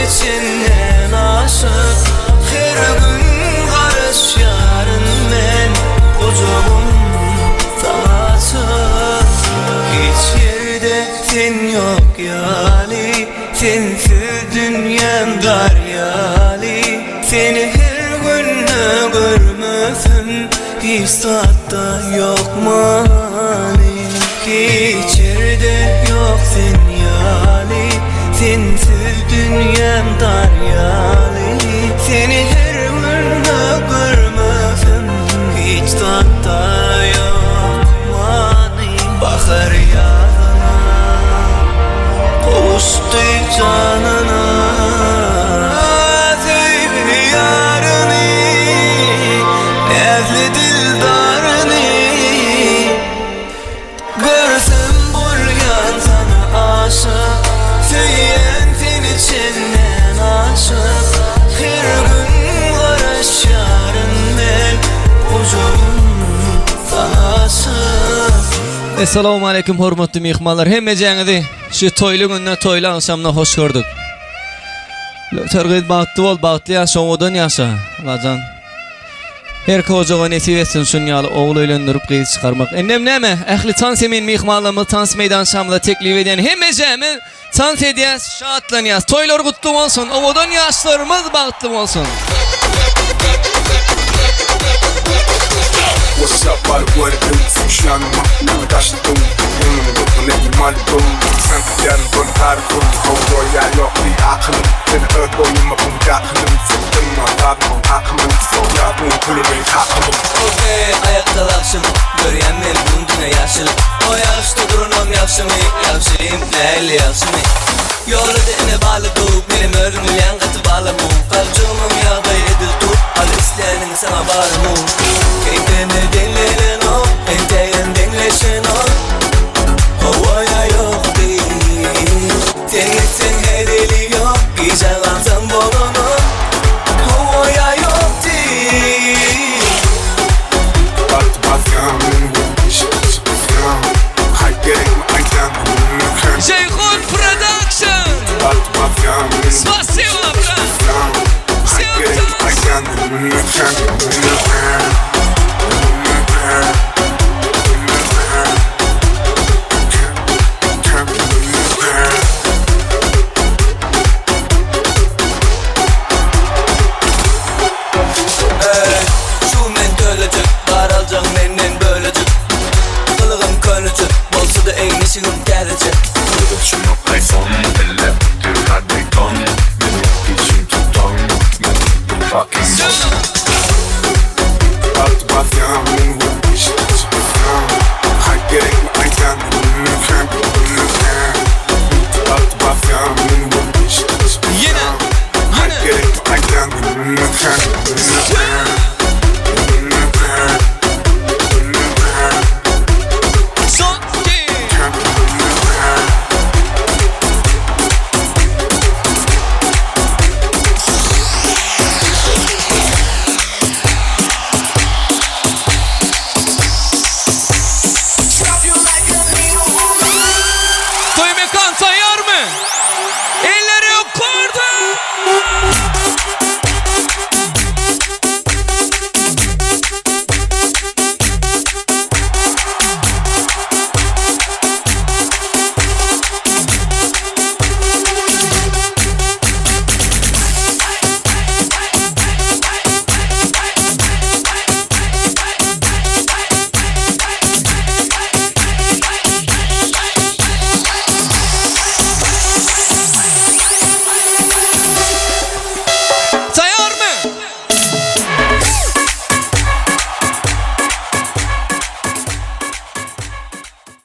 içinden aşık. Her gün karış yarın men kocamın tanası. Hiç yerde sen yok yali, sensiz dünyam dar yali. Seni her gün görmüsün, hiç saatte yok mani. Hiç yerde yok sen yali, sensiz dünyam dar yali. Seni her gün görmüsün, hiç saatte yok mani. Bahar yazına kavuştu canına, sevdi yarını, nezli dildarını. Görsem buryan sana aşık, söyleyen sen içinden aşık. Her gün karış yarın ben kocamın tanası. Assalamu alaikum hormatly mehmanlar, hemmeňizi şu toyly günde toyly akşamına hoş gördük. Tergid bagtly bol, bagtly ýaşawadan ýaşa. Lajan her kojaga nesip etsin şun ýaly oğul öýlendirip gyz çykarmak. Ennem näme? Ähli tans emin mehmanlarymyz tans meydan şamyda teklip eden hemmeňizi tans edýäs, şatlanýas. Toylar gutly bolsun, owadan ýaşlarymyz bagtly bolsun. What's up, all the wordum, şanma, kaştum, ne malum, sen yarın tarifum, kovdoya yok bir aklım, seni öp oyunma bu yakınım, sıktım anladım, aklım, soğuyadın, kulübün aklım. Okey, ayakta lakşım, görýän men bunduna yaşıl. O yaşta durunam yaşımı, yaşayım, näli yaşımı. Yolu dene balı doğup, benim örgülen